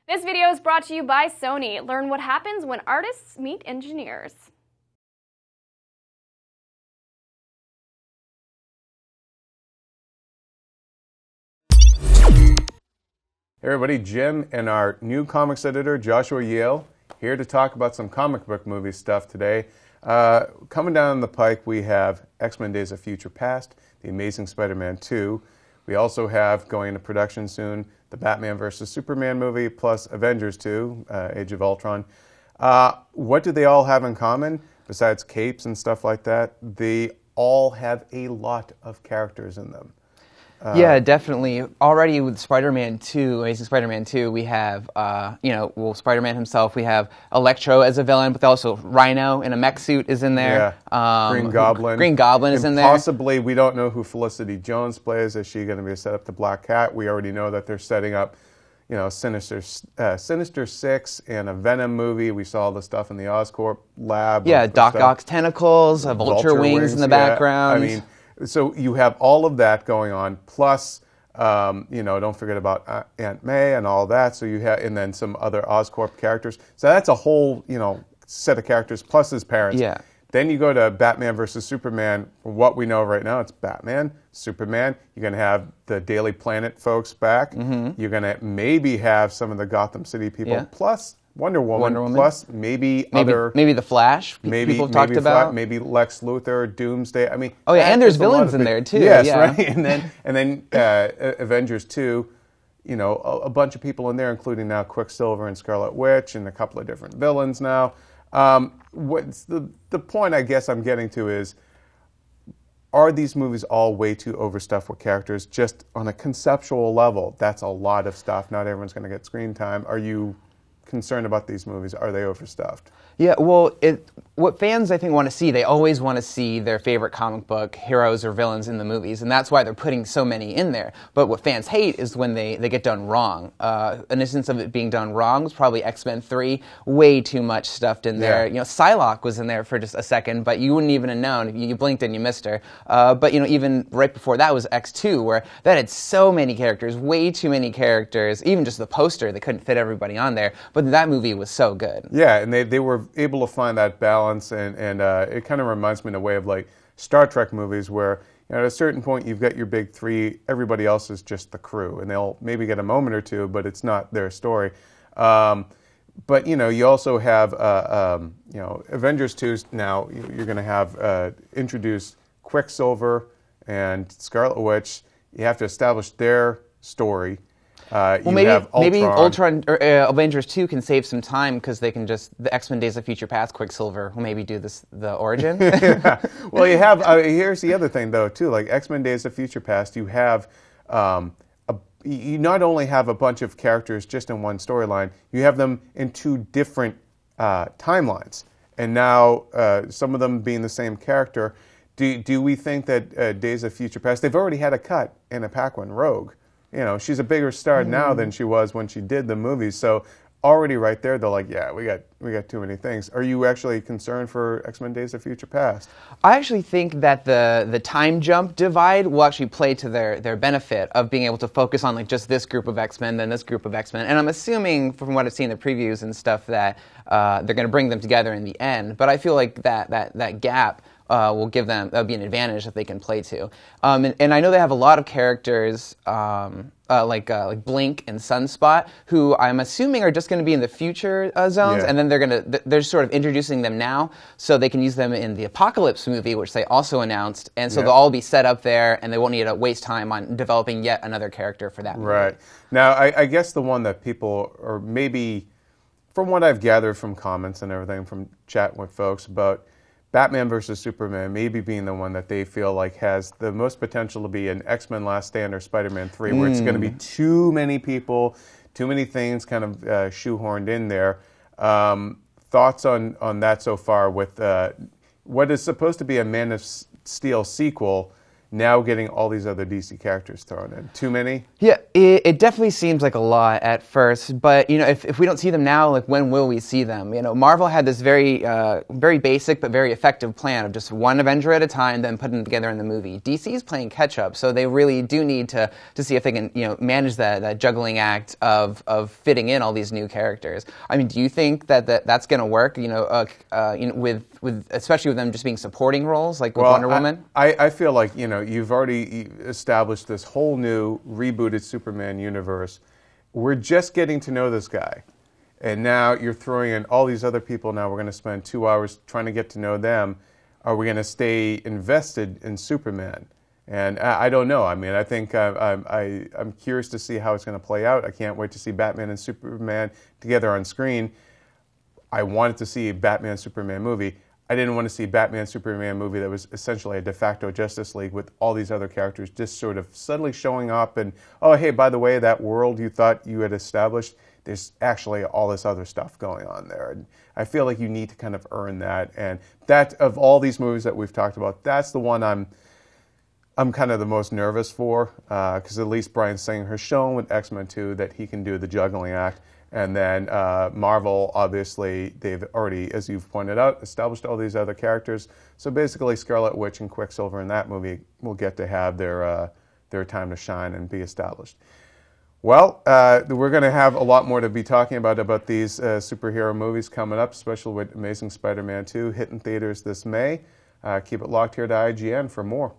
This video is brought to you by Sony. Learn what happens when artists meet engineers. Hey everybody, Jim and our new comics editor, Joshua Yale, here to talk about some comic book movie stuff today. Coming down the pike, we have X-Men Days of Future Past, The Amazing Spider-Man 2. We also have, going into production soon, the Batman vs. Superman movie, plus Avengers 2, Age of Ultron. What do they all have in common, besides capes and stuff like that? They all have a lot of characters in them. Yeah, definitely. Already with Spider-Man 2, Amazing Spider-Man 2, we have, Spider-Man himself. We have Electro as a villain, but also Rhino in a mech suit is in there. Yeah. Green Goblin. Green Goblin is in there. Possibly, we don't know who Felicity Jones plays. Is she going to be set up to Black Cat? We already know that they're setting up, Sinister Six and a Venom movie. We saw all the stuff in the Oscorp lab. Yeah, Doc Ock's tentacles, Vulture wings in the background. I mean, so you have all of that going on, plus, don't forget about Aunt May and all that. So you have, and then some other Oscorp characters. So that's a whole, set of characters plus his parents. Yeah. Then you go to Batman versus Superman. From what we know right now, it's Batman, Superman. You're going to have the Daily Planet folks back. Mm-hmm. You're going to maybe have some of the Gotham City people, plus Wonder Woman, plus maybe the Flash. People talked about maybe Lex Luthor, Doomsday. I mean, and there's villains in there too. Yes, yeah. Right. And then Avengers 2. A bunch of people in there, including now Quicksilver and Scarlet Witch, and a couple of different villains now. What's the point I guess I'm getting to is, are these movies all way too overstuffed with characters? Just on a conceptual level, that's a lot of stuff. Not everyone's going to get screen time. Are you concerned about these movies? Are they overstuffed? Yeah, well, what fans, I think, want to see, they always want to see their favorite comic book heroes or villains in the movies, and that's why they're putting so many in there. But what fans hate is when they get done wrong. An instance of it being done wrong was probably X-Men 3, way too much stuffed in there. Yeah. Psylocke was in there for just a second, but you wouldn't even have known. You blinked and you missed her. But, even right before that was X2, where that had so many characters, way too many characters, even just the poster, they couldn't fit everybody on there. But that movie was so good. Yeah, and they were able to find that balance, and it kind of reminds me in a way of like Star Trek movies where at a certain point you've got your big three, everybody else is just the crew, and they'll maybe get a moment or two, but it's not their story. But you also have Avengers 2 now. You're going to have introduce Quicksilver and Scarlet Witch. You have to establish their story. Maybe Ultron or Avengers 2 can save some time because they can just, the X-Men Days of Future Past Quicksilver will maybe do the origin. Yeah. Well, you have, here's the other thing though too, like X-Men Days of Future Past, you have, you not only have a bunch of characters just in one storyline, you have them in two different timelines. And now some of them being the same character. Do we think that Days of Future Past, they've already had a cut in a Paquin Rogue. She's a bigger star now than she was when she did the movies. So already right there, they're like, yeah, we got too many things. Are you actually concerned for X-Men Days of Future Past? I actually think that the time jump divide will actually play to their benefit of being able to focus on like just this group of X-Men, then this group of X-Men. And I'm assuming from what I've seen in the previews and stuff that they're going to bring them together in the end. But I feel like that gap will give them, that'll be an advantage that they can play to. And I know they have a lot of characters like Blink and Sunspot, who I'm assuming are just going to be in the future zones, and then they're sort of introducing them now, so they can use them in the Apocalypse movie, which they also announced, and so they'll all be set up there, and they won't need to waste time on developing yet another character for that movie. Right. Now, I guess the one that people, or maybe from what I've gathered from comments and everything, from chatting with folks about Batman versus Superman maybe being the one that they feel like has the most potential to be an X-Men Last Stand or Spider-Man 3, where it's going to be too many people, too many things kind of shoehorned in there. Thoughts on that so far with what is supposed to be a Man of Steel sequel, now getting all these other DC characters thrown in. Too many? Yeah, it definitely seems like a lot at first, but if we don't see them now, like when will we see them? Marvel had this very very basic but very effective plan of just one Avenger at a time, then putting them together in the movie. DC's playing catch up, so they really do need to see if they can manage that juggling act of fitting in all these new characters. I mean, do you think that's going to work? With especially with them just being supporting roles like with Wonder Woman. I feel like you've already established this whole new rebooted Superman universe. We're just getting to know this guy, and now you're throwing in all these other people. Now we're going to spend 2 hours trying to get to know them. Are we going to stay invested in Superman? And I don't know. I mean, I think I'm curious to see how it's going to play out. I can't wait to see Batman and Superman together on screen. I wanted to see a Batman-Superman movie. I didn't want to see a Batman-Superman movie that was essentially a de facto Justice League with all these other characters just sort of suddenly showing up and, oh, hey, by the way, that world you thought you had established, there's actually all this other stuff going on there. And I feel like you need to kind of earn that. And that, of all these movies that we've talked about, that's the one I'm kind of the most nervous for, because at least Bryan Singer has shown with X-Men 2 that he can do the juggling act. And then Marvel, obviously, they've already, as you've pointed out, established all these other characters. So basically, Scarlet Witch and Quicksilver in that movie will get to have their time to shine and be established. Well, we're going to have a lot more to be talking about these superhero movies coming up, especially with Amazing Spider-Man 2 hitting theaters this May. Keep it locked here to IGN for more.